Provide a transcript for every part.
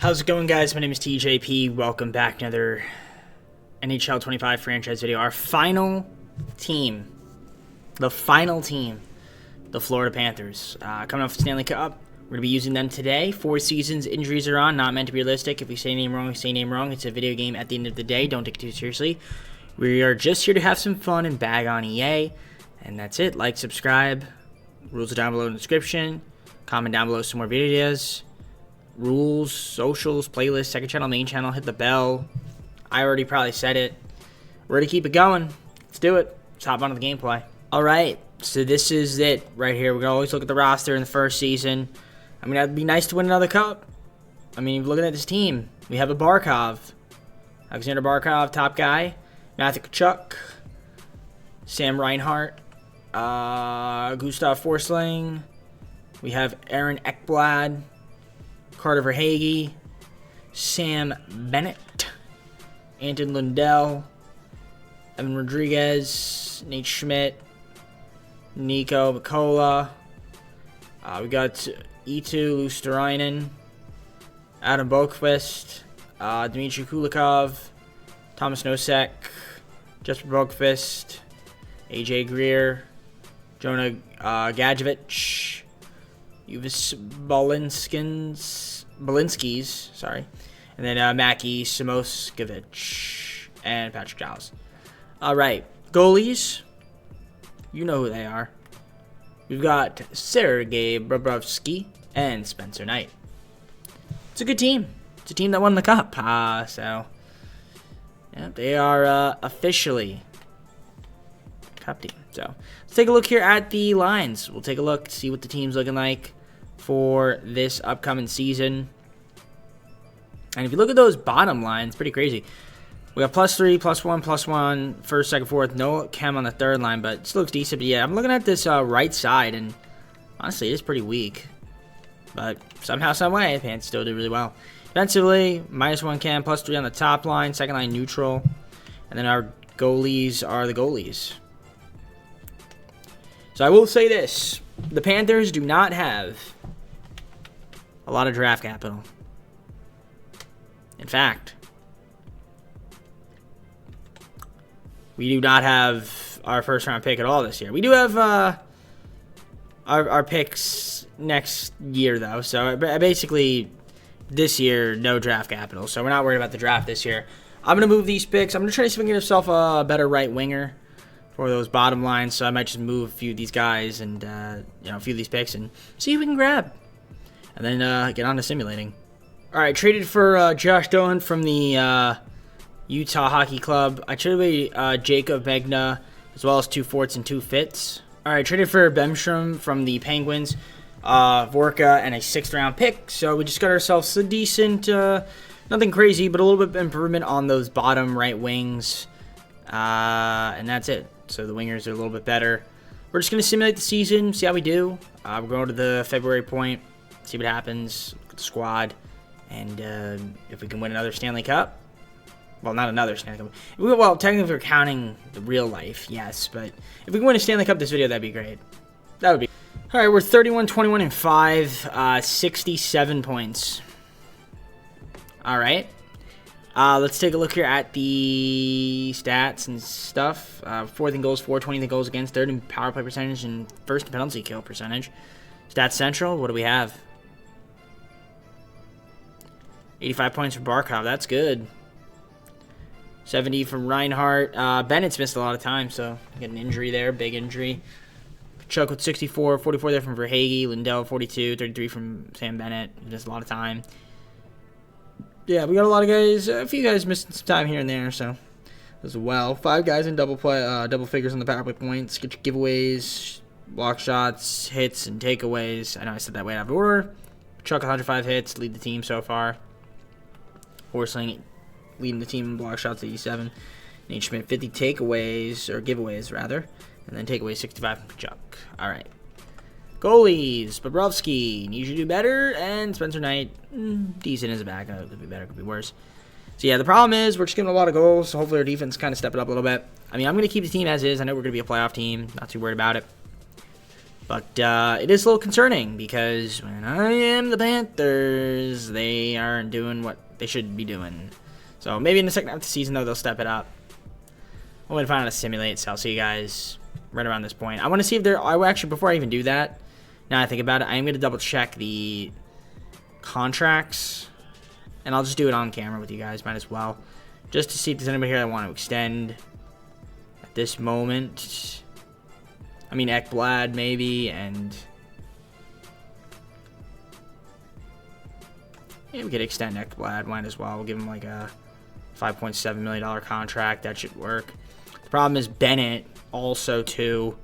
How's it going, guys? My name is TJP. Welcome back to another NHL 25 franchise video. Our final team, the Florida Panthers. Coming off the Stanley Cup. We're going to be using them today. 4 seasons, injuries are on, not meant to be realistic. If we say name wrong, we say name wrong. It's a video game at the end of the day. Don't take it too seriously. We are just here to have some fun and bag on EA. And that's it. Like, subscribe. Rules are down below in the description. Comment down below some more videos. Rules, socials, playlists, second channel, main channel, hit the bell. I already probably said it. We're going to keep it going. Let's do it. Let's hop on to the gameplay. Alright, so this is it right here. We're going to always look at the roster in the first season. I mean, it'd be nice to win another cup. I mean, looking at this team, we have a Barkov. Alexander Barkov, top guy. Matthew Tkachuk. Sam Reinhart. Gustav Forsling. We have Aaron Ekblad. Carter Verhaeghe, Sam Bennett, Anton Lundell, Evan Rodriguez, Nate Schmidt, Nico Mikola. We got Eetu Luosterainen, Adam Boqvist, Dmitry Kulikov, Thomas Nosek, Jesper Boqvist, AJ Greer, Jonah Gadjevich, Uvis Balinskis, sorry. And then Mackie Samoskevich and Patrick Giles. Alright, goalies. You know who they are. We've got Sergei Bobrovsky and Spencer Knight. It's a good team. It's a team that won the cup. So, yeah, they are officially cup team. So, let's take a look here at the lines. We'll take a look, see what the team's looking like for this upcoming season. And if you look at those bottom lines, pretty crazy. We got +3, +1, first, second, fourth. No chem on the third line, but it still looks decent. But yeah, I'm looking at this right side, and honestly, it is pretty weak. But somehow, some way, the Panthers still do really well. Defensively, -1 chem, +3 on the top line, second line neutral. And then our goalies are the goalies. So I will say this. The Panthers do not have a lot of draft capital. In fact, we do not have our first round pick at all this year. We do have our picks next year, though. So basically, this year, no draft capital. So we're not worried about the draft this year. I'm going to move these picks. I'm going to try to see if I can get myself a better right winger for those bottom lines. So I might just move a few of these guys and a few of these picks and see who we can grab. And then get on to simulating. Alright, traded for Josh Dolan from the Utah Hockey Club. I traded away Jacob Megna, as well as 2 Forts and 2 Fitz. Alright, traded for Bemstrom from the Penguins, Vorka, and a 6th round pick. So we just got ourselves a decent, nothing crazy, but a little bit of improvement on those bottom right wings. And that's it. So the wingers are a little bit better. We're just going to simulate the season, see how we do. We're going to the February point. See what happens, look at the squad, and if we can win another Stanley Cup. Well, not another Stanley Cup. Well, technically, if we're counting the real life, yes. But if we can win a Stanley Cup this video, that'd be great. That would be. All right, we're 31, 21, and 5, 67 points. All right. Let's take a look here at the stats and stuff. 4th in goals for, 20th in goals against, 3rd in power play percentage, and 1st in penalty kill percentage. Stats Central, what do we have? 85 points for Barkov, that's good. 70 from Reinhart. Bennett's missed a lot of time, so get an injury there, big injury. Chuck with 64, 44 there from Verhaeghe, Lundell 42, 33 from Sam Bennett. Missed a lot of time. Yeah, we got a lot of guys, a few guys missing some time here and there, so as well. 5 guys in double figures on the power play points. Get your giveaways, block shots, hits, and takeaways. I know I said that way out of order. Chuck 105 hits, lead the team so far. Horsling leading the team in block shots, 87. Nate Schmidt 50 takeaways, or giveaways rather, and then takeaways 65 from Chuck. All right. Goalies, Bobrovsky, needs you to do better, and Spencer Knight, decent as a backup. Could be better, could be worse. So yeah, the problem is we're just getting a lot of goals, so hopefully our defense kind of step it up a little bit. I mean, I'm going to keep the team as is. I know we're going to be a playoff team. Not too worried about it. But it is a little concerning because when I am the Panthers, they aren't doing what they should be doing. So maybe in the second half of the season, though, they'll step it up. I'm going to find out how to simulate, so I'll see you guys right around this point. I want to see if there... Actually, before I even do that, now I think about it, I am going to double-check the contracts. And I'll just do it on camera with you guys, might as well. Just to see if there's anybody here that want to extend at this moment. I mean, Ekblad, maybe, and... yeah, we could extend Ekblad, might as well. We'll give him like a $5.7 million contract. That should work. The problem is Bennett also, too,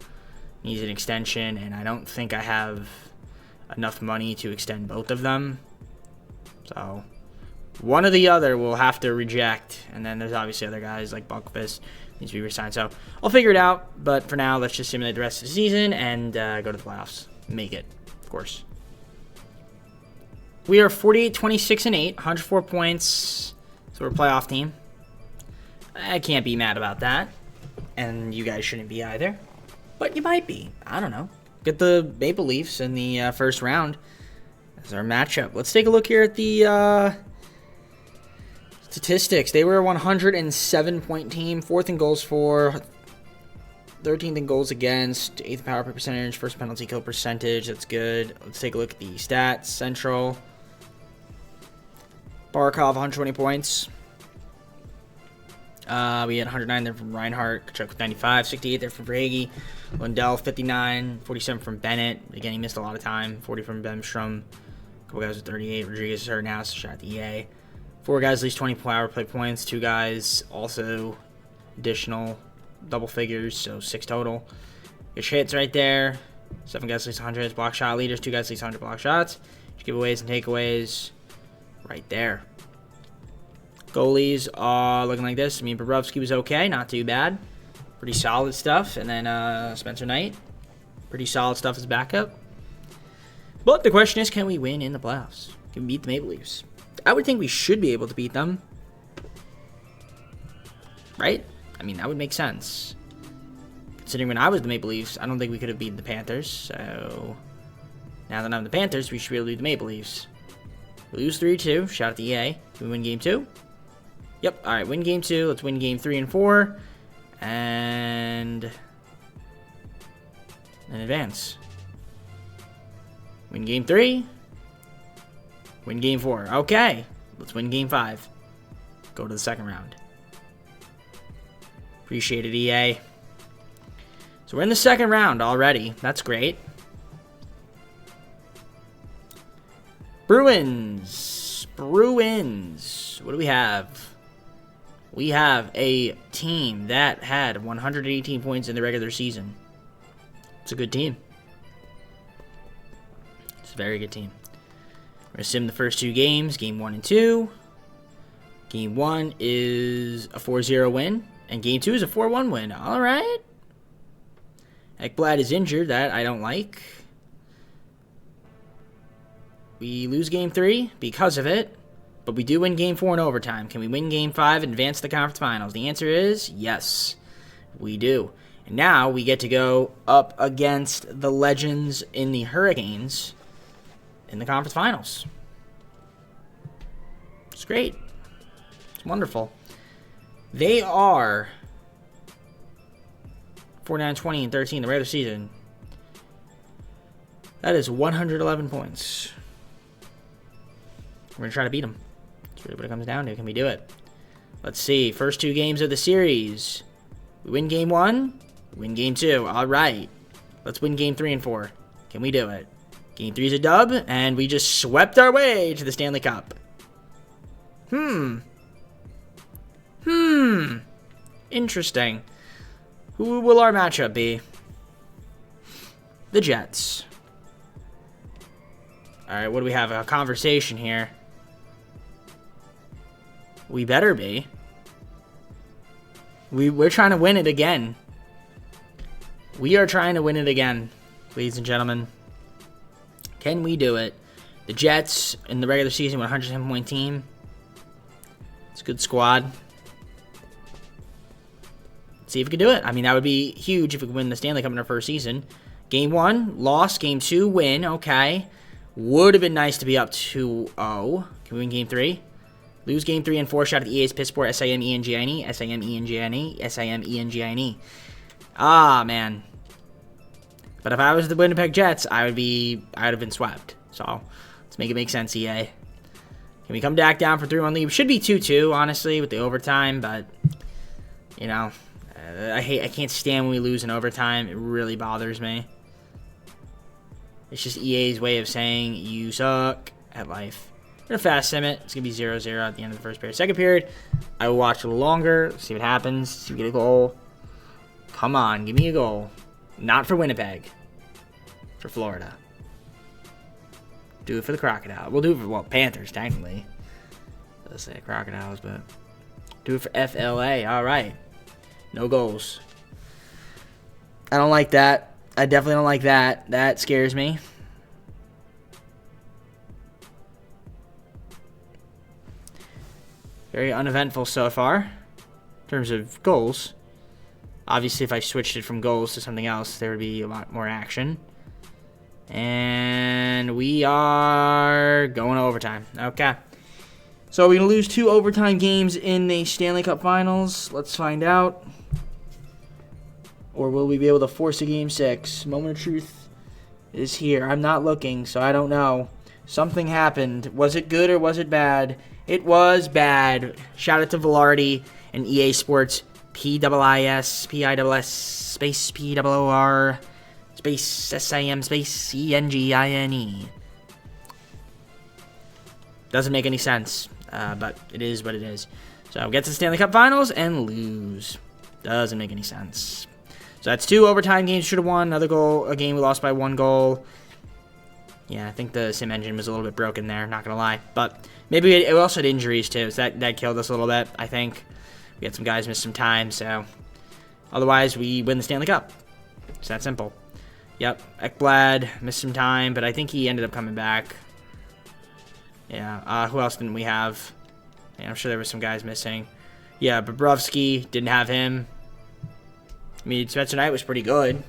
needs an extension, and I don't think I have enough money to extend both of them. So, one or the other we'll have to reject, and then there's obviously other guys like Buckfist needs to be resigned. So I'll figure it out, but for now, let's just simulate the rest of the season and go to the playoffs. Make it, of course. We are 48, 26, and 8, 104 points. So we're a playoff team. I can't be mad about that, and you guys shouldn't be either. But you might be. I don't know. Get the Maple Leafs in the first round as our matchup. Let's take a look here at the statistics. They were a 107-point team, 4th in goals for, 13th in goals against, 8th power play percentage, first penalty kill percentage. That's good. Let's take a look at the stats. Central. Barkov, 120 points. We had 109 there from Reinhart. Kachuk with 95. 68 there from Verhaeghe. Lundell, 59. 47 from Bennett. Again, he missed a lot of time. 40 from Bemstrom. A couple guys with 38. Rodriguez is hurt now, so shot at the EA. 4 guys at least 20 power play points. 2 guys also additional double figures, so 6 total. Good hits right there. 7 guys at least 100 block shot leaders. 2 guys at least 100 block shots. Giveaways and takeaways right there. Goalies are looking like this. I mean, Bobrovsky was okay, not too bad. Pretty solid stuff. And then Spencer Knight, pretty solid stuff as backup. But the question is, can we win in the playoffs? Can we beat the Maple Leafs? I would think we should be able to beat them. Right? I mean, that would make sense. Considering when I was the Maple Leafs, I don't think we could have beaten the Panthers. So, now that I'm the Panthers, we should be able to beat the Maple Leafs. We lose 3-2. Shout out to EA. Can we win game 2? Yep. All right, win game 2. Let's win game 3 and 4. And then advance. Win game 3. Win game 4. Okay. Let's win game 5. Go to the second round. Appreciate it, EA. So we're in the second round already. That's great. Bruins. What do we have? We have a team that had 118 points in the regular season. It's a good team. It's a very good team. We're going to sim the first 2 games, game 1 and 2. Game 1 is a 4-0 win, and game 2 is a 4-1 win. All right. Ekblad is injured. That I don't like. We lose game 3 because of it, but we do win game 4 in overtime. Can we win game 5 and advance to the conference finals? The answer is yes, we do. And now we get to go up against the legends in the Hurricanes in the conference finals. It's great. It's wonderful. They are 49, 20, and 13 in the regular season. That is 111 points. We're going to try to beat them. That's really what it comes down to. Can we do it? Let's see. First 2 games of the series. We win game 1. Win game 2. All right. Let's win game 3 and 4. Can we do it? Game 3 is a dub, and we just swept our way to the Stanley Cup. Interesting. Who will our matchup be? The Jets. All right, what do we have? A conversation here. We better be. We're trying to win it again. We are trying to win it again, ladies and gentlemen. Can we do it? The Jets in the regular season, 110-point team. It's a good squad. Let's see if we can do it. I mean, that would be huge if we could win the Stanley Cup in our first season. Game 1, loss. Game 2, win. Okay. Would have been nice to be up 2-0. Can we win Game 3? Lose Game 3 and 4 shot at the EA's Pissport. SIMENGINE. SIMENGINE. SIMENGINE. Ah, man. But if I was the Winnipeg Jets, I would have been swept. So, let's make it make sense, EA. Can we come back down for 3-1 lead? Should be 2-2, honestly, with the overtime, but, you know, I can't stand when we lose in overtime. It really bothers me. It's just EA's way of saying you suck at life. We're going to fast sim it. It's going to be 0-0 at the end of the first period. Second period, I will watch a little longer, see what happens, see if we get a goal. Come on, give me a goal. Not for Winnipeg. For Florida. Do it for the Crocodile. We'll do it for, well, Panthers, technically. Let's say Crocodiles, but do it for FLA. All right. No goals. I don't like that. I definitely don't like that. That scares me. Very uneventful so far in terms of goals. Obviously, if I switched it from goals to something else, there would be a lot more action. And we are going to overtime. Okay. So we're going to lose 2 overtime games in the Stanley Cup Finals. Let's find out. Or will we be able to force a Game 6? Moment of truth is here. I'm not looking, so I don't know. Something happened. Was it good or was it bad? It was bad. Shout out to Velarde and EA Sports. PIIS, PISS, space POOR, space SIM, space CNGINE. Doesn't make any sense, but it is what it is. So get to the Stanley Cup Finals and lose. Doesn't make any sense. So that's 2 overtime games. Should have won. Another goal. A game we lost by 1 goal. Yeah, I think the sim engine was a little bit broken there. Not gonna lie, but maybe it also had injuries too. So that killed us a little bit. I think we had some guys miss some time. So otherwise, we win the Stanley Cup. It's that simple. Yep, Ekblad missed some time, but I think he ended up coming back. Yeah. Who else didn't we have? Yeah, I'm sure there were some guys missing. Yeah, Bobrovsky, didn't have him. I mean, Spencer Knight was pretty good,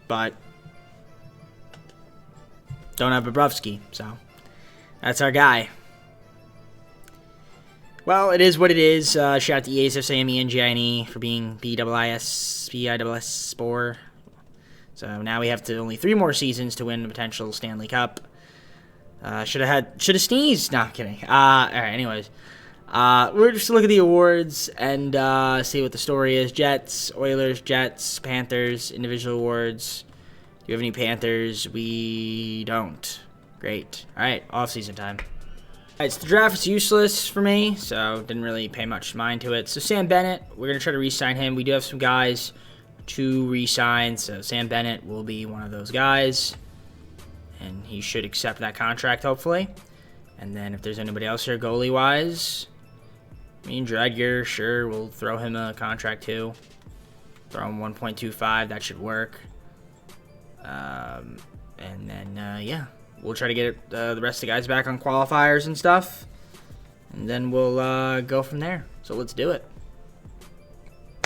but don't have Bobrovsky, so that's our guy. Well, it is what it is. Shout out to EA's SAMENGINE for being PIIS Spore. So now we have to only 3 more seasons to win the potential Stanley Cup. Should have sneezed. No, I'm kidding. All right, anyways. We're just look at the awards and see what the story is. Jets, Oilers, Jets, Panthers, individual awards. Do you have any Panthers? We don't. Great. All right, off-season time. All right, so the draft is useless for me, so didn't really pay much mind to it. So Sam Bennett, we're going to try to re-sign him. We do have some guys to re-sign, so Sam Bennett will be one of those guys, and he should accept that contract, hopefully. And then if there's anybody else here goalie-wise, I mean, Dredger, sure, we'll throw him a contract too. Throw him 1.25, that should work. And then, yeah, we'll try to get the rest of the guys back on qualifiers and stuff. And then we'll go from there. So let's do it.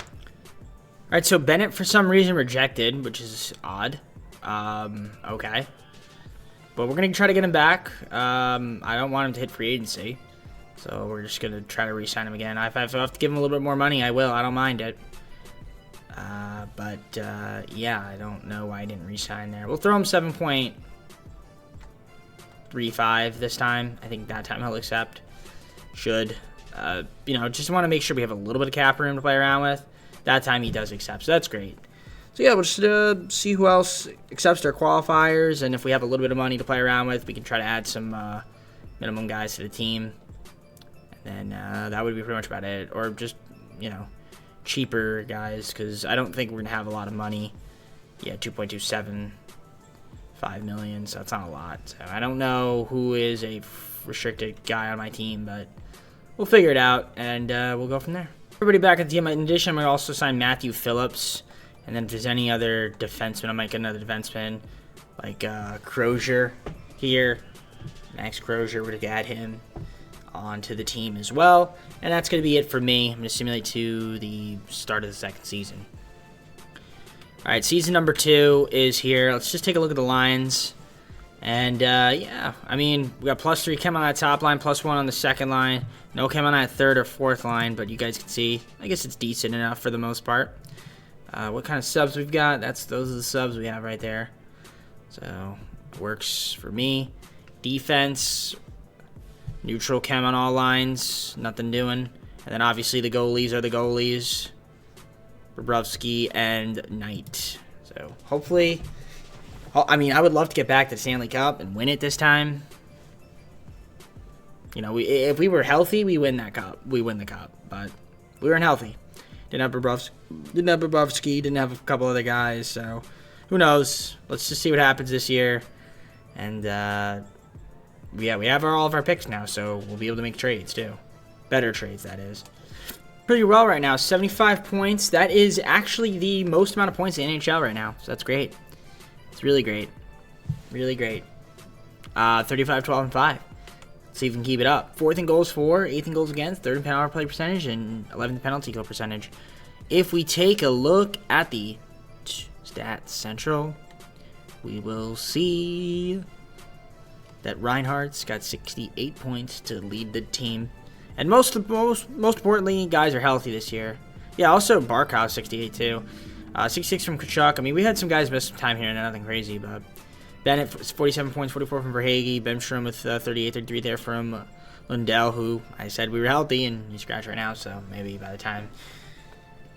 All right, so Bennett, for some reason, rejected, which is odd. Okay. But we're going to try to get him back. I don't want him to hit free agency. So we're just going to try to re-sign him again. If I have to give him a little bit more money, I will. I don't mind it. Yeah, I don't know why I didn't re-sign there. We'll throw him 7.35 this time. I think that time he'll accept. Should. Just want to make sure we have a little bit of cap room to play around with. That time he does accept, so that's great. So yeah, we'll just see who else accepts their qualifiers, and if we have a little bit of money to play around with, we can try to add some minimum guys to the team. And then that would be pretty much about it. Or just, cheaper guys, because I don't think we're going to have a lot of money. Yeah, 2.275 million, so that's not a lot. So I don't know who is a restricted guy on my team, but we'll figure it out, and we'll go from there. Everybody back at the team. In addition, I'm going to also sign Matthew Phillips. And then if there's any other defenseman, I might get another defenseman, like Crozier here. Max Crozier, we're going to add him onto the team as well. And that's going to be it for me. I'm going to simulate to the start of the second season. All right, season number 2 is here. Let's just take a look at the lines. And, yeah, I mean, we got +3 Chem on that top line, +1 on the second line. No Chem on that third or fourth line, but you guys can see, I guess it's decent enough for the most part. What kind of subs we've got? Those are the subs we have right there. So, it works for me. Defense, neutral Chem on all lines, nothing doing. And then, obviously, the goalies are the goalies. Bobrovsky and Knight. So, hopefully... I mean, I would love to get back to the Stanley Cup and win it this time. You know, if we were healthy, we win that cup. We win the cup, but we weren't healthy. Didn't have Bobrovsky, didn't have a couple other guys, so who knows? Let's just see what happens this year. And, yeah, we have all of our picks now, so we'll be able to make trades, too. Better trades, that is. Pretty well right now, 75 points. That is actually the most amount of points in the NHL right now, so that's great. It's really great. Really great. 35, 12, and 5. Let's see if we can keep it up. 4th in goals for, 8th in goals against, 3rd in power play percentage, and 11th penalty kill percentage. If we take a look at the Stats Central, we will see that Reinhardt's got 68 points to lead the team. And most importantly, guys are healthy this year. Yeah, also Barkov 68 too. 66 from Kachuk. I mean, we had some guys miss some time here and nothing crazy, but Bennett 47 points, 44 from Verhaeghe. Bemstrom with 38, 33 there from Lundell, who I said we were healthy, and he's scratched right now, so maybe by the time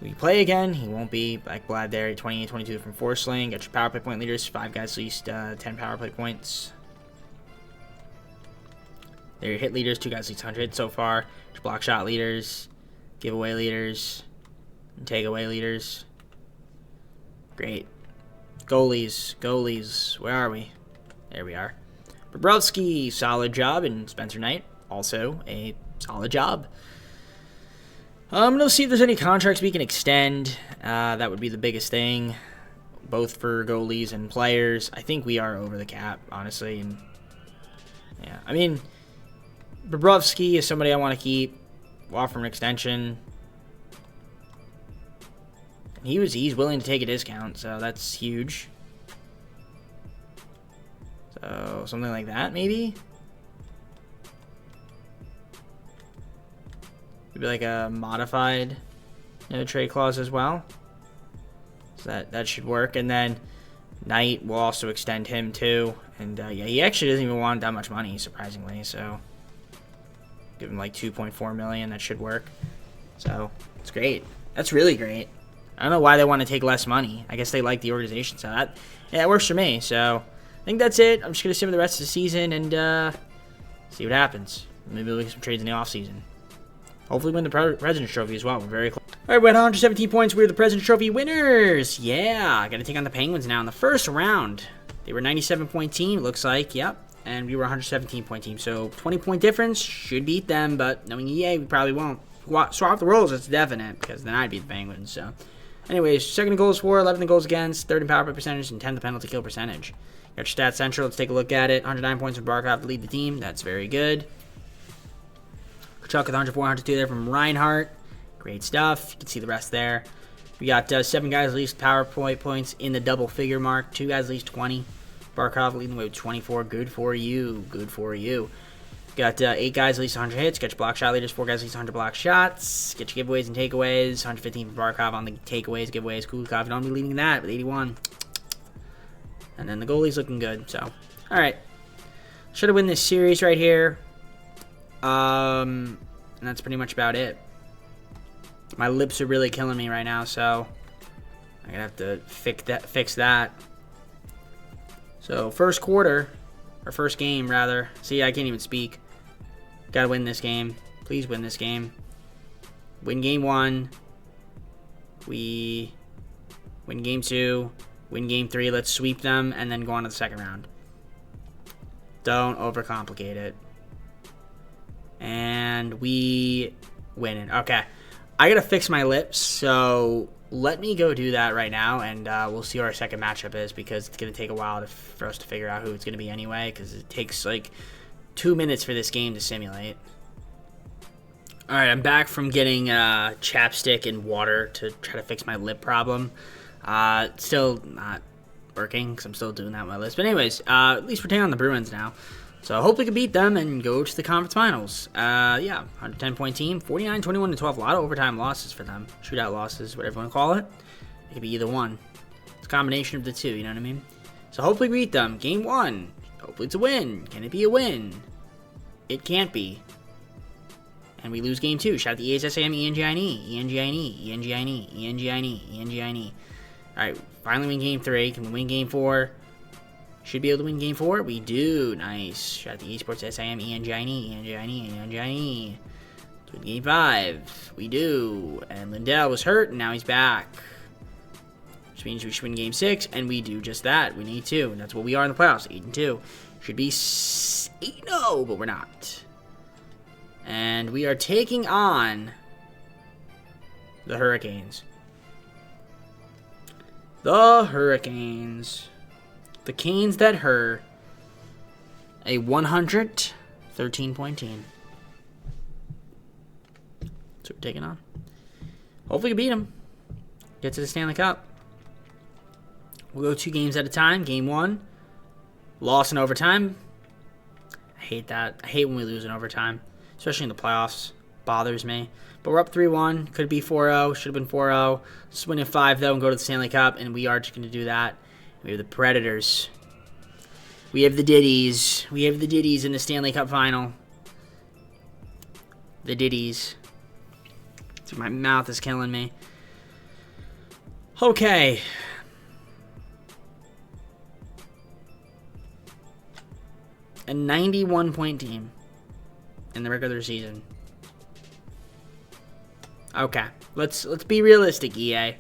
we play again, he won't be. Like Blad there, 28, 22 from Forsling. Got your power play point leaders, 5 guys at least 10 power play points. They're your hit leaders, 2 guys at least 100 so far. Your block shot leaders, giveaway leaders, and takeaway leaders. Great. Goalies. Where are we? There we are. Bobrovsky, solid job, and Spencer Knight, also a solid job. I'm going to see if there's any contracts we can extend. That would be the biggest thing, both for goalies and players. I think we are over the cap, honestly. And yeah, I mean, Bobrovsky is somebody I want to keep. We'll offer an extension. He's willing to take a discount, so that's huge. So, something like that, maybe? Maybe like a modified no trade clause as well. So that should work. And then Knight will also extend him too. And yeah, he actually doesn't even want that much money, surprisingly. So give him like $2.4 million. That should work. So it's great. That's really great. I don't know why they want to take less money. I guess they like the organization. So that, yeah, it works for me. So I think that's it. I'm just going to sim the rest of the season and see what happens. Maybe we'll get some trades in the offseason. Hopefully win the President's Trophy as well. We're very close. All right, we're at 117 points. We're the President's Trophy winners. Yeah, got to take on the Penguins now in the first round. They were a 97-point team, looks like. Yep. And we were a 117-point team. So 20-point difference. Should beat them, but knowing EA, we probably won't. Swap the roles, it's definite, because then I'd beat the Penguins. So, anyways, 2nd in goals for, 11th in goals against, 3rd in power play percentage, and 10th in penalty kill percentage. Got your Stats Central. Let's take a look at it. 109 points from Barkov to lead the team. That's very good. Kachuk with 104, 102 there from Reinhardt. Great stuff. You can see the rest there. We got 7 guys at least power play points in the double figure mark. 2 guys at least 20. Barkov leading the way with 24. Good for you. Good for you. Got 8 guys at least 100 hits. Get your block shot leaders. 4 guys at least 100 block shots. Get your giveaways and takeaways. 115 for Barkov on the takeaways, giveaways. Kulikov don't be leading that with 81. And then the goalie's looking good. So, all right. Should have won this series right here. And that's pretty much about it. My lips are really killing me right now, so I'm gonna have to fix that. So first quarter, or first game rather. See, I can't even speak. Gotta win this game. Please win this game. Win game 1. We win game 2. Win game 3. Let's sweep them and then go on to the second round. Don't overcomplicate it. And we win it. Okay. I gotta fix my lips, so let me go do that right now, and we'll see what our second matchup is, because it's gonna take a while for us to figure out who it's gonna be anyway, because it takes like 2 minutes for this game to simulate. Alright, I'm back from getting chapstick and water to try to fix my lip problem. Still not working because I'm still doing that on my list. But anyways, at least we're taking on the Bruins now. So hopefully we can beat them and go to the conference finals. Yeah, 110-point team, 49-21-12. A lot of overtime losses for them. Shootout losses, whatever you want to call it. It could be either one. It's a combination of the two, you know what I mean? So hopefully we beat them. Game 1. Hopefully it's a win. Can it be a win? It can't be. And we lose game 2. Shout out to ESSAM, ENGINE, ENGINE, ENGINE, ENGINE, ENGINE. Alright, finally win game 3. Can we win game 4? Should be able to win game 4. We do. Nice. Shout out to eSports SIM, ENGINE, ENGINE, ENGINE. Let's win game 5. We do. And Lindell was hurt, and now he's back. Which means we should win game 6, and we do just that. We need 2, and that's what we are in the playoffs. 8-2. Should be 8-0, but we're not. And we are taking on the Hurricanes. The Hurricanes. The Canes that hurt. A 113-point team. That's what we're taking on. Hopefully we can beat them. Get to the Stanley Cup. We'll go 2 games at a time. Game 1. Loss in overtime. I hate that. I hate when we lose in overtime. Especially in the playoffs. Bothers me. But we're up 3-1. Could be 4-0. Should have been 4-0. Just win in 5, though, and go to the Stanley Cup. And we are just going to do that. We have the Predators. We have the Diddies. We have the Diddies in the Stanley Cup final. The Diddies. My mouth is killing me. Okay. A 91-point team in the regular season. Okay, let's be realistic, EA.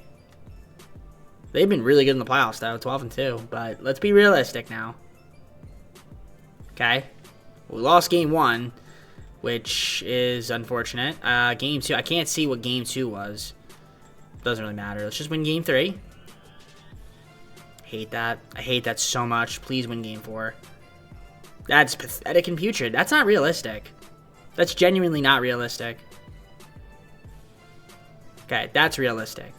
They've been really good in the playoffs, though, 12-2. But let's be realistic now. Okay, we lost game 1, which is unfortunate. Game 2, I can't see what game 2 was. Doesn't really matter. Let's just win game 3. Hate that. I hate that so much. Please win game 4. That's pathetic and putrid. That's not realistic. That's genuinely not realistic. Okay, that's realistic.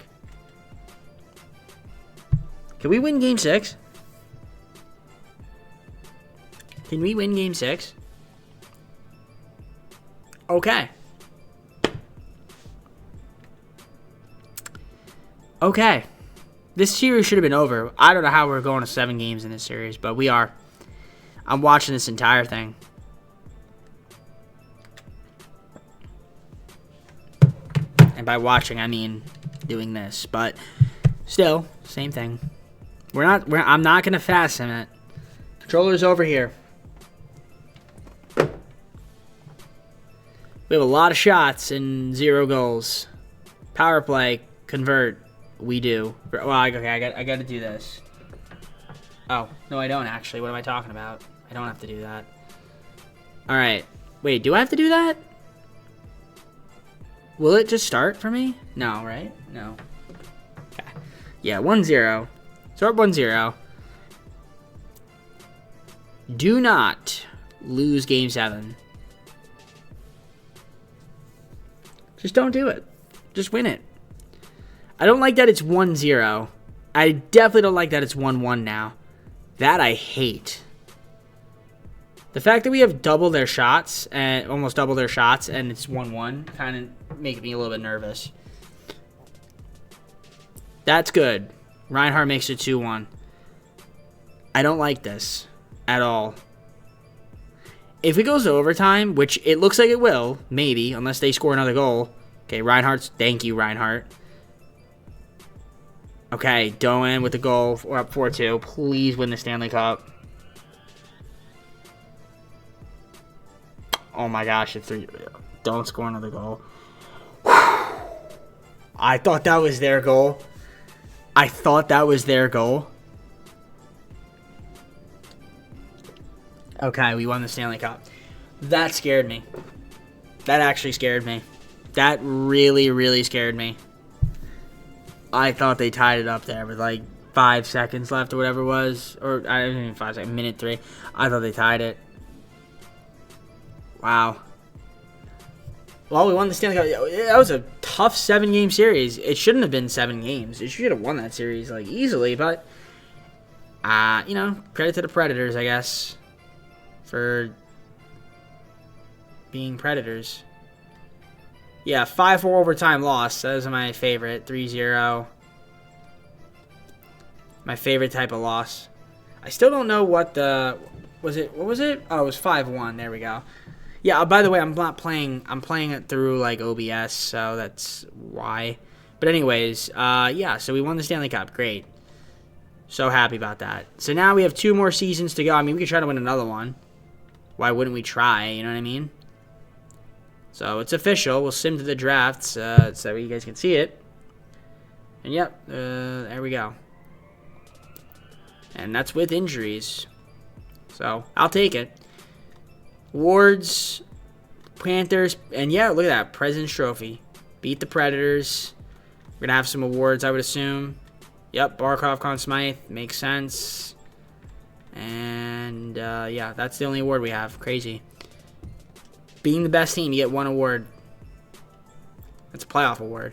Can we win game 6? Can we win game 6? Okay. Okay. This series should have been over. I don't know how we're going to 7 games in this series, but we are. I'm watching this entire thing. And by watching, I mean doing this. But still, same thing. I'm not going to fast sim it. Controller's over here. We have a lot of shots and 0 goals. Power play, convert. We do. Well, okay, I got to do this. Oh, no, I don't actually. What am I talking about? I don't have to do that. All right. Wait, do I have to do that? Will it just start for me? No, right? No. Okay. Yeah, 1-0. So we're up 1-0. Do not lose game 7. Just don't do it. Just win it. I don't like that it's 1-0. I definitely don't like that it's 1-1 now. That I hate. The fact that we have double their shots, and almost double their shots, and it's 1-1, kind of making me a little bit nervous. That's good. Reinhardt makes it 2-1. I don't like this at all. If it goes to overtime, which it looks like it will, maybe, unless they score another goal. Okay, Reinhardt's, thank you, Reinhardt. Okay, Doan with the goal. We're up 4-2. Please win the Stanley Cup. Oh my gosh, it's 3. Don't score another goal. I thought that was their goal. I thought that was their goal. Okay, we won the Stanley Cup. That scared me. That actually scared me. That really, really scared me. I thought they tied it up there with like 5 seconds left or whatever it was. Or, I didn't even 5 seconds, minute 3. I thought they tied it. Wow. Well, we won the Stanley Cup. That was a tough 7-game series. It shouldn't have been 7 games. It should have won that series like easily, but you know, credit to the Predators, I guess, for being Predators. Yeah, 5-4 overtime loss. That is my favorite. 3-0. My favorite type of loss. I still don't know what the was it. What was it? Oh, it was 5-1. There we go. Yeah. By the way, I'm not playing. I'm playing it through like OBS, so that's why. But anyways, yeah. So we won the Stanley Cup. Great. So happy about that. So now we have 2 more seasons to go. I mean, we could try to win another one. Why wouldn't we try? You know what I mean? So it's official. We'll sim to the drafts so you guys can see it. And yep, there we go. And that's with injuries. So I'll take it. Awards, Panthers, and yeah, look at that. President's Trophy. Beat the Predators. We're going to have some awards, I would assume. Yep, Barkov, Conn Smythe. Makes sense. And yeah, that's the only award we have. Crazy. Being the best team, you get 1 award. That's a playoff award.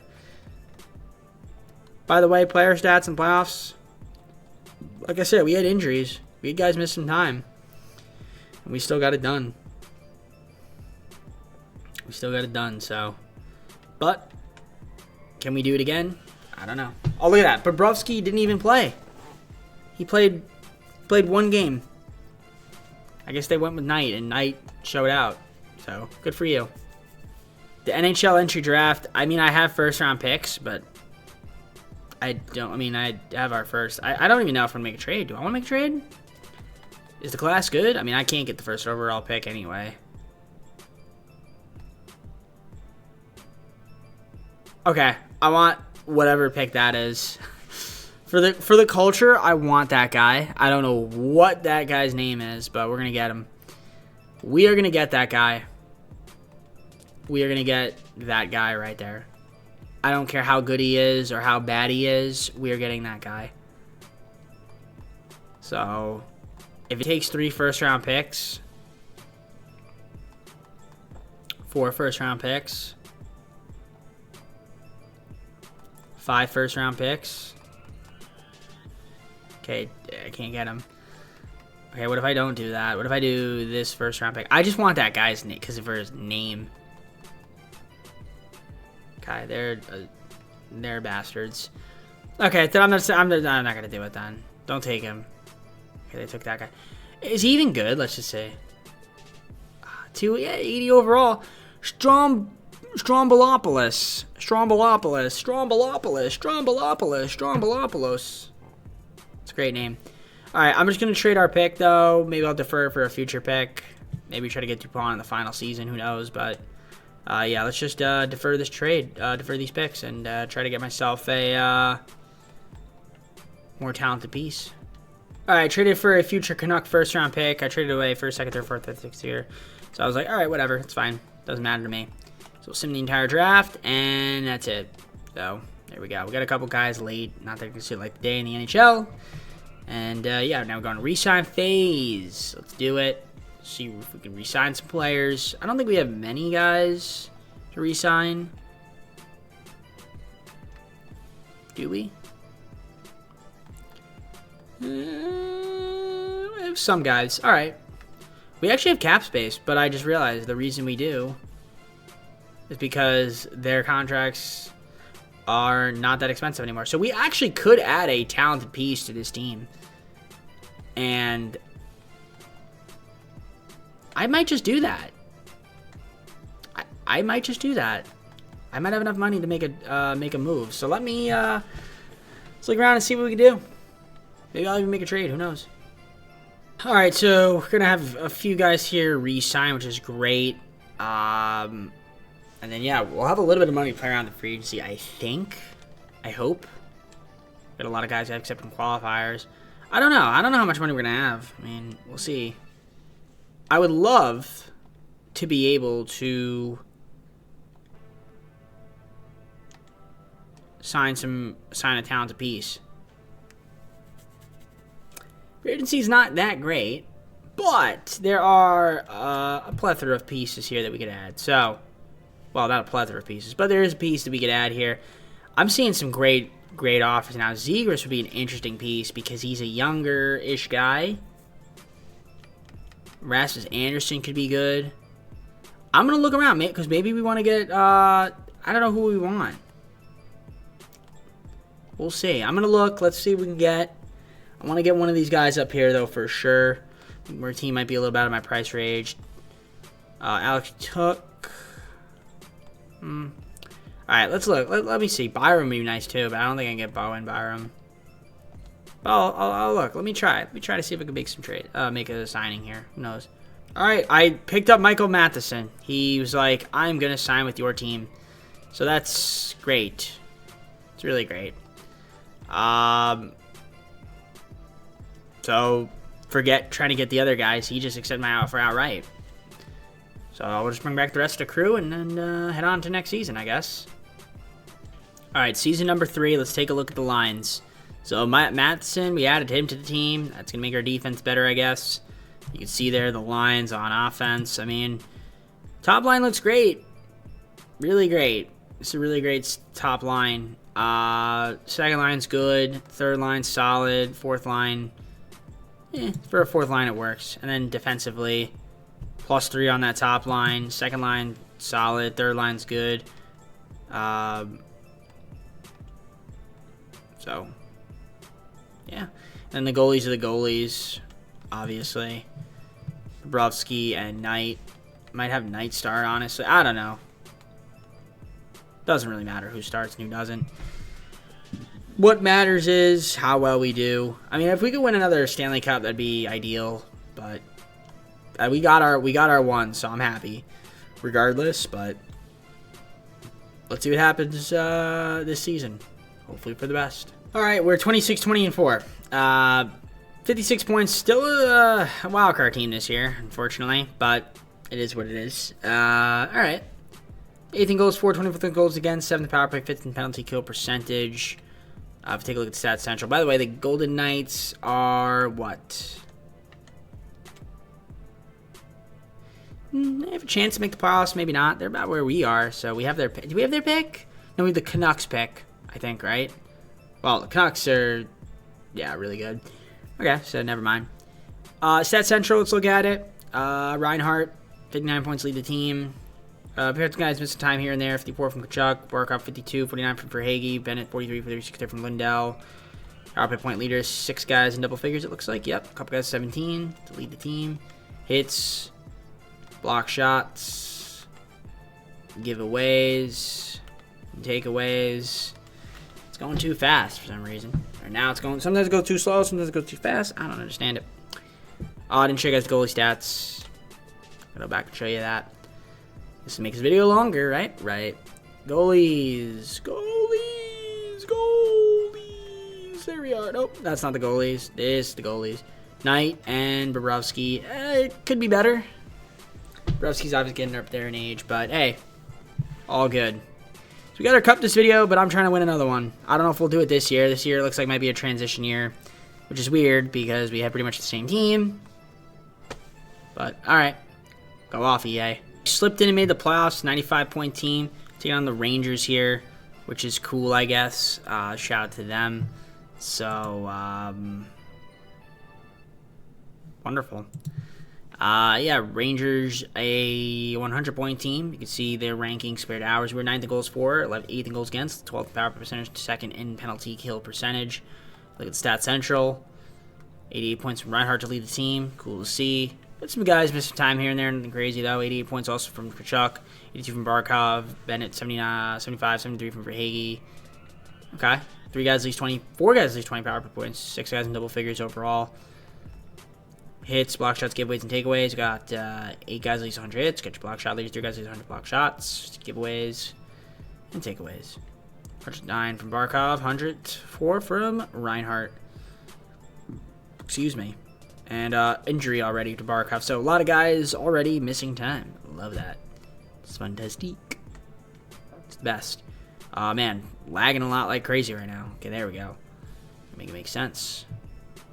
By the way, player stats and playoffs. Like I said, we had injuries. We had guys miss some time. And we still got it done. We still got it done, so. But, can we do it again? I don't know. Oh, look at that. Bobrovsky didn't even play. He played 1 game. I guess they went with Knight, and Knight showed out. So, good for you. The NHL entry draft, I mean, I have first-round picks, but I have our first. I don't even know if I'm going to make a trade. Do I want to make a trade? Is the class good? I mean, I can't get the first overall pick anyway. Okay, I want whatever pick that is. For the culture, I want that guy. I don't know what that guy's name is, but we're going to get him. We are going to get that guy. We are going to get that guy right there. I don't care how good he is or how bad he is. We are getting that guy. So, if it takes 3 first-round picks, 4 first-round picks, 5 first-round picks. Okay, I can't get him. Okay, what if I don't do that? What if I do this first-round pick? I just want that guy's name because of his name. Okay, they're bastards. Okay, then I'm not gonna do it then. Don't take him. Okay, they took that guy. Is he even good? Let's just say. 80 overall. Strombolopoulos. It's a great name. Alright, I'm just going to trade our pick, though. Maybe I'll defer for a future pick. Maybe try to get Dupont in the final season. Who knows? But, yeah, let's just defer this trade. Defer these picks and try to get myself a more talented piece. Alright, traded for a future Canuck first-round pick. I traded away first, second, third, fourth, fifth, sixth here. So I was like, alright, whatever. It's fine. Doesn't matter to me. So we'll sim the entire draft, and that's it. So, there we go. We got a couple guys late. Not that you can see like the day in the NHL. And, yeah, now we're going to re-sign phase. Let's do it. See if we can re-sign some players. I don't think we have many guys to re-sign. Do we? We have some guys. All right. We actually have cap space, but I just realized the reason we do is because their contracts are not that expensive anymore. So we actually could add a talented piece to this team. And I might just do that. I might just do that. I might have enough money to make a move. So let me let's look around and see what we can do. Maybe I'll even make a trade. Who knows? All right, so we're gonna have a few guys here re-sign, which is great. And then yeah, we'll have a little bit of money to play around the free agency. I think. I hope. Got a lot of guys accepting qualifiers. I don't know. I don't know how much money we're gonna have. I mean, we'll see. I would love to be able to sign a talented piece. Free agency is not that great, but there are a plethora of pieces here that we could add. So, Well, not a plethora of pieces, but there is a piece that we could add here. I'm seeing some great offers now. Zegras would be an interesting piece because he's a younger-ish guy. Rasmus Anderson could be good. I'm going to look around, because maybe we want to get, I don't know who we want. We'll see. I'm going to look. Let's see what we can get. I want to get one of these guys up here, though, for sure. Our team might be a little bit out of my price range. Alex Took. All right, let's look. Let me see. Byram would be nice, too, but I don't think I can get Bowen Byram. But I'll look. Let me try. Let me try to see if I can make some trade. Make a signing here. Who knows? All right, I picked up Michael Matheson. He was like, I'm going to sign with your team. So that's great. It's really great. So forget trying to get the other guys. He just accepted my offer outright. So I'll just bring back the rest of the crew and then head on to next season, I guess. All right, season number 3. Let's take a look at the lines. So Matheson, we added him to the team. That's going to make our defense better, I guess. You can see there the lines on offense. I mean, top line looks great. Really great. It's a really great top line. Second line's good. Third line solid. Fourth line, for a fourth line it works. And then defensively, +3 on that top line. Second line solid. Third line's good. So, yeah. And the goalies are the goalies, obviously. Bobrovsky and Knight. Might have Knight start, honestly. I don't know. Doesn't really matter who starts and who doesn't. What matters is how well we do. I mean, if we could win another Stanley Cup, that'd be ideal. But we got our one, so I'm happy. Regardless, but let's see what happens this season. Hopefully for the best. All right, we're 26-20-4. 56 points. Still a wild card team this year, unfortunately, but it is what it is. All right. 8th in goals for, 24th in goals against, 7th power play, 5th in penalty kill percentage. If you take a look at Stats Central. By the way, the Golden Knights are what? They have a chance to make the playoffs, maybe not. They're about where we are, so we have their pick. Do we have their pick? No, we have the Canucks pick, I think, right? Well, the Canucks are, yeah, really good. Okay, so never mind. Stats Central, let's look at it. Reinhardt, 59 points, lead the team. Appearance guys missing time here and there. 54 from Kachuk, Barkov 52, 49 from Verhaeghe, Bennett 43, 36 there from Lindell. Power play point leaders, 6 guys in double figures, it looks like. Yep, a couple guys 17 to lead the team. Hits, block shots, giveaways, takeaways. It's going too fast for some reason. Right now it's going, sometimes it goes too slow, sometimes it goes too fast. I don't understand it. I didn't show you guys the goalie stats. I'll go back and show you that. This makes the video longer, right? Right. Goalies. There we are. Nope, that's not the goalies. This is the goalies. Knight and Bobrovsky. It could be better. Bobrovsky's obviously getting up there in age, but hey, all good. So we got our cup this video, but I'm trying to win another one. I don't know if we'll do it this year. This year looks like might be a transition year, which is weird because we have pretty much the same team. But all right, go off, EA. Slipped in and made the playoffs. 95-point team taking on the Rangers here, which is cool, I guess. Shout out to them. So wonderful. Yeah, Rangers, a 100-point team. You can see their rankings compared to ours. We're 9th in goals for, 8th in goals against, 12th power play percentage, 2nd in penalty kill percentage. Look at Stats Central. 88 points from Reinhardt to lead the team. Cool to see. Got some guys missed some time here and there. Nothing crazy, though. 88 points also from Kachuk. 82 from Barkov. Bennett, 79, 75, 73 from Verhaeghe. Okay. 4 guys at least 20 power play points. 6 guys in double figures overall. Hits, block shots, giveaways, and takeaways. We got 8 guys at least 100 hits. Get your block shot leaders. 3 guys at least 100 block shots. Giveaways and takeaways. 109 from Barkov. 104 from Reinhardt. Excuse me. And injury already to Barkov. So a lot of guys already missing time. Love that. It's fantastic. It's the best. Man, lagging a lot like crazy right now. Okay, there we go. Make it make sense.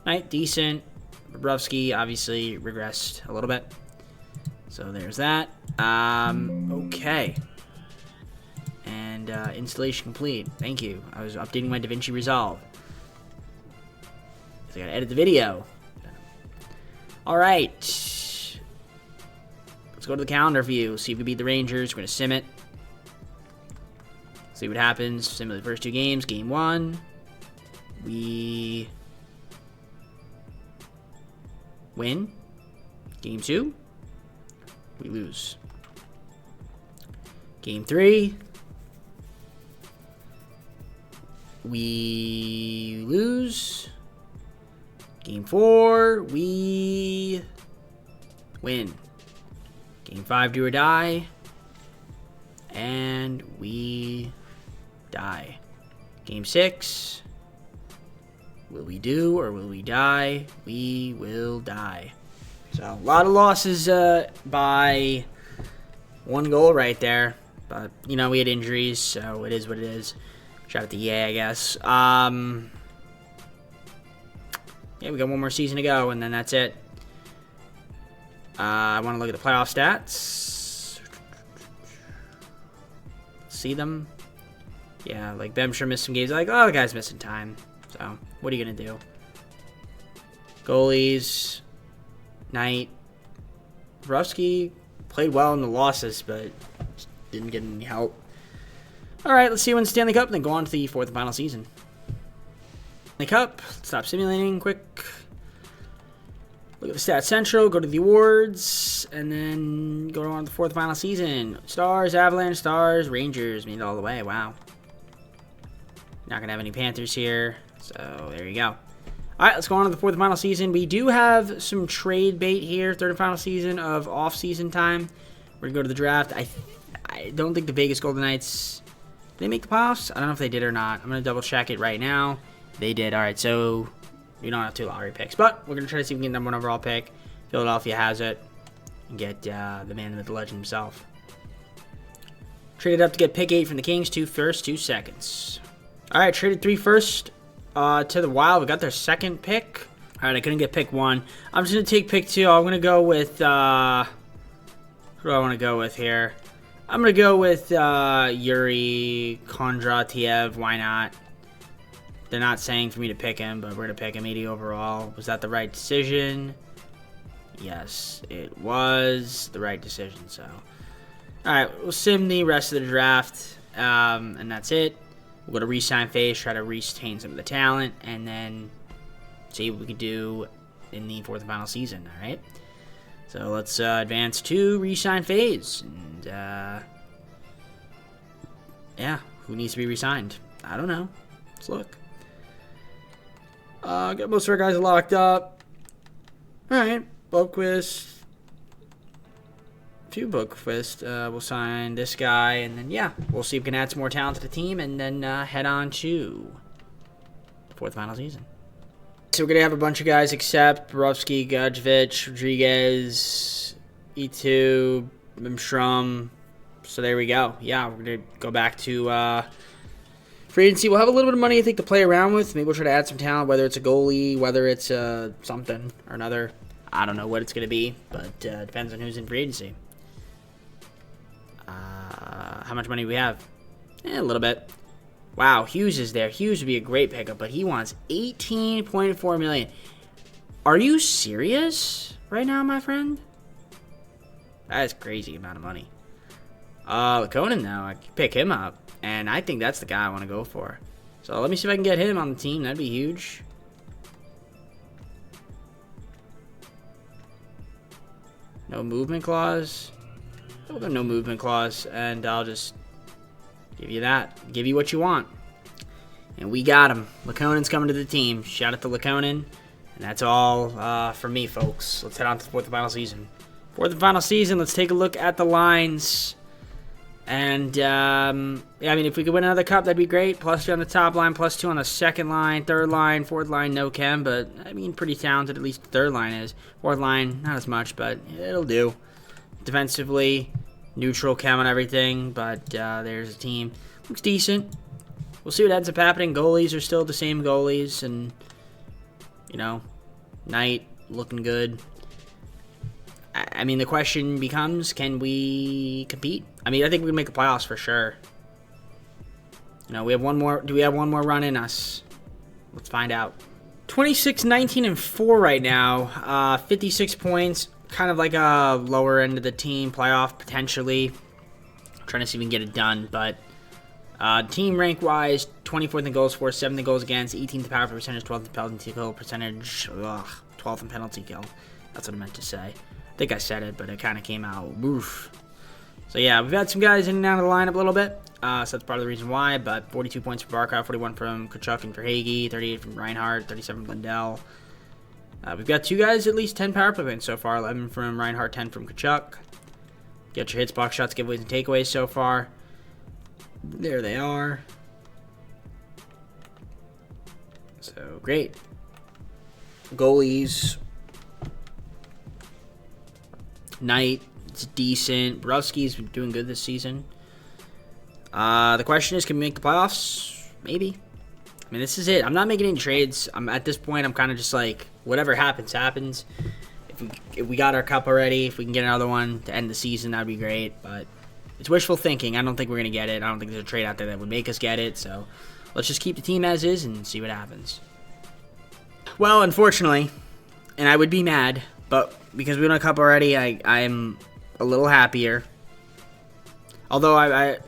Knight, decent. Bobrovsky obviously regressed a little bit. So there's that. Okay. And installation complete. Thank you. I was updating my DaVinci Resolve. So I gotta edit the video. Alright. Let's go to the calendar view. See if we beat the Rangers. We're gonna sim it. See what happens. Simulate the first 2 games. Game 1. We win. Game 2. We lose. Game 3. We lose. Game 4. We win. Game 5, do or die. And we die. Game 6. Will we do or will we die? We will die. So, a lot of losses by 1 goal right there. But, you know, we had injuries, so it is what it is. Shout out to EA, I guess. Yeah, we got 1 more season to go, and then that's it. I want to look at the playoff stats. See them. Yeah, like, Bemsher missed some games. Like, oh, the guy's missing time. So, what are you going to do? Goalies. Knight. Rufsky played well in the losses, but didn't get any help. Alright, let's see you win Stanley Cup, and then go on to the 4th and final season. Stanley Cup. Stop simulating quick. Look at the Stats Central. Go to the awards. And then go on to the 4th and final season. Stars, Avalanche, Stars, Rangers. Made it all the way. Wow. Not going to have any Panthers here. So, there you go. Alright, let's go on to the 4th and final season. We do have some trade bait here. 3rd and final season of off-season time. We're going to go to the draft. I don't think the Vegas Golden Knights... Did they make the playoffs? I don't know if they did or not. I'm going to double check it right now. They did. Alright, so we don't have 2 lottery picks. But we're going to try to see if we can get the #1 overall pick. Philadelphia has it. And get the man, the legend himself. Traded up to get pick 8 from the Kings. 2 firsts, 2 seconds. Alright, traded 3 firsts to the Wild. We got their 2nd pick. Alright, I couldn't get pick 1. I'm just going to take pick 2. I'm going to go with... who do I want to go with here? I'm going to go with Yuri Kondratiev. Why not? They're not saying for me to pick him, but we're going to pick him 80 overall. Was that the right decision? Yes, it was the right decision. So, alright, we'll sim the rest of the draft, and that's it. We'll go to re-sign phase, try to retain some of the talent, and then see what we can do in the 4th and final season, alright? So let's advance to re-sign phase. And, yeah, who needs to be re-signed? I don't know. Let's look. Got most of our guys locked up. Alright, Boquist. Boquist. We'll sign this guy, and then, yeah, we'll see if we can add some more talent to the team, and then head on to the 4th and final season. So we're going to have a bunch of guys except Borowski, Gudjovic, Rodriguez, E2, Mimstrom. So there we go. Yeah, we're going to go back to free agency. We'll have a little bit of money, I think, to play around with. Maybe we'll try to add some talent, whether it's a goalie, whether it's something or another. I don't know what it's going to be, but depends on who's in free agency. How much money do we have? A little bit. Wow, Hughes is there. Hughes would be a great pickup, but he wants $18.4 million. Are you serious right now, my friend? That is a crazy amount of money. Conan, though, I can pick him up, and I think that's the guy I want to go for. So let me see if I can get him on the team. That'd be huge. No movement clause. We'll go no movement clause, and I'll just give you that. Give you what you want. And we got him. Lakonen's coming to the team. Shout out to Lakonen. And that's all from me, folks. Let's head on to the 4th and final season. 4th and final season, let's take a look at the lines. And, yeah, I mean, if we could win another cup, that'd be great. +2 on the top line, +2 on the 2nd line, 3rd line, 4th line, no chem. But, I mean, pretty talented, at least the 3rd line is. 4th line, not as much, but it'll do. Defensively, neutral chem and everything, but there's a team. Looks decent. We'll see what ends up happening. Goalies are still the same goalies, and, you know, Knight looking good. I mean, the question becomes, can we compete? I mean, I think we can make the playoffs for sure. No, we have one more. Do we have one more run in us? Let's find out. 26, 19, and 4 right now. 56 points. Kind of like a lower end of the team. Playoff, potentially. I'm trying to see if we can get it done. But team rank-wise, 24th in goals for, 7th in goals against, 18th in power play percentage, 12th in penalty kill percentage, 12th in penalty kill. That's what I meant to say. I think I said it, but it kind of came out. Oof. So yeah, we've had some guys in and out of the lineup a little bit. So that's part of the reason why. But 42 points for Barkov, 41 from Kachuk and Verhaeghe, 38 from Reinhardt, 37 from Lindell. We've got 2 guys at least 10 power play points so far. 11 from Reinhardt, 10 from Kachuk. Get your hits, box shots, giveaways, and takeaways so far. There they are. So great. Goalies. Knight, it's decent. Borowski's been doing good this season. The question is, can we make the playoffs? Maybe. I mean, this is it. I'm not making any trades. At this point, I'm kind of just like, whatever happens, happens. If we got our cup already, if we can get another one to end the season, that'd be great. But it's wishful thinking. I don't think we're going to get it. I don't think there's a trade out there that would make us get it. So let's just keep the team as is and see what happens. Well, unfortunately, and I would be mad, but because we won a cup already, I'm a little happier. Although I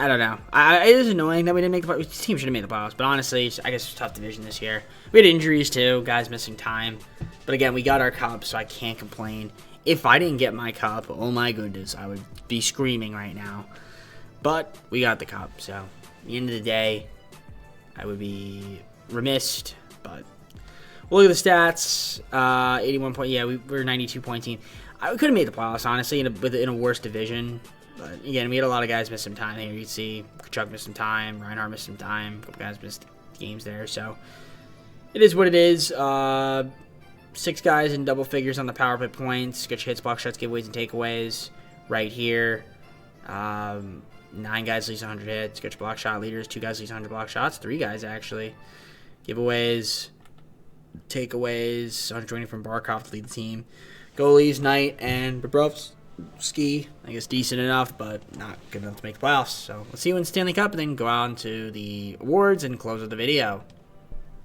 don't know. It is annoying that we didn't make the playoffs. The team should have made the playoffs, but honestly, I guess it's a tough division this year. We had injuries too, guys missing time. But again, we got our cup, so I can't complain. If I didn't get my cup, oh my goodness, I would be screaming right now. But we got the cup, so at the end of the day, I would be remiss. But we'll look at the stats. 81 point. Yeah, we're a 92 point team. I could have made the playoffs, honestly, in a worse division. But again, we had a lot of guys miss some time here. You can see Kachuk missed some time, Reinhardt missed some time, a couple guys missed games there. So it is what it is. 6 guys in double figures on the power play points. Get your hits, block shots, giveaways, and takeaways right here. 9 guys at least 100 hits. Get your block shot leaders. 2 guys at least 100 block shots. 3 guys actually. Giveaways, takeaways. 120 from Barkov to lead the team. Goalies, Knight and Bobrovsky. I guess decent enough, but not good enough to make the playoffs. So let's see you in Stanley Cup and then go on to the awards and close out the video.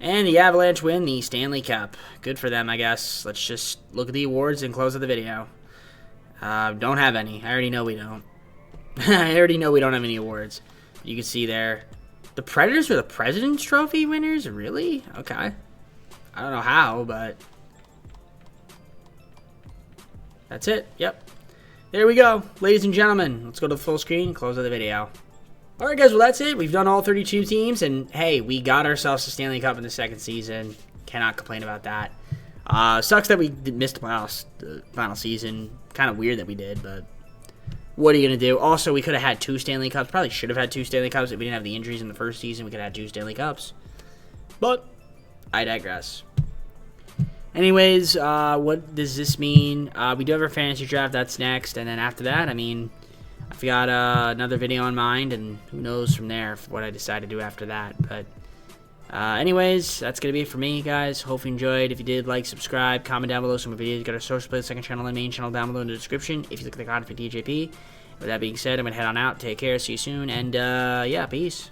And the Avalanche win the Stanley Cup. Good for them, I guess. Let's just look at the awards and close out the video. Don't have any. I already know we don't. I already know we don't have any awards. You can see there. The Predators were the President's Trophy winners? Really? Okay. I don't know how, but that's it. Yep. There we go. Ladies and gentlemen, let's go to the full screen and close out the video. Alright guys, well that's it. We've done all 32 teams, and hey, we got ourselves a Stanley Cup in the second season. Cannot complain about that. Sucks that we missed the playoffs the final season. Kind of weird that we did, but what are you going to do? Also, we could have had 2 Stanley Cups. Probably should have had 2 Stanley Cups if we didn't have the injuries in the first season. We could have had 2 Stanley Cups. But I digress. Anyways, what does this mean? We do have our fantasy draft. That's next. And then after that, I mean, I've got another video in mind, and who knows from there what I decide to do after that. But anyways, that's going to be it for me, guys. Hope you enjoyed. If you did, like, subscribe, comment down below some of my videos. Got our social play, second channel, and main channel down below in the description. If you look at the content for DJP. With that being said, I'm going to head on out. Take care. See you soon. And, yeah, peace.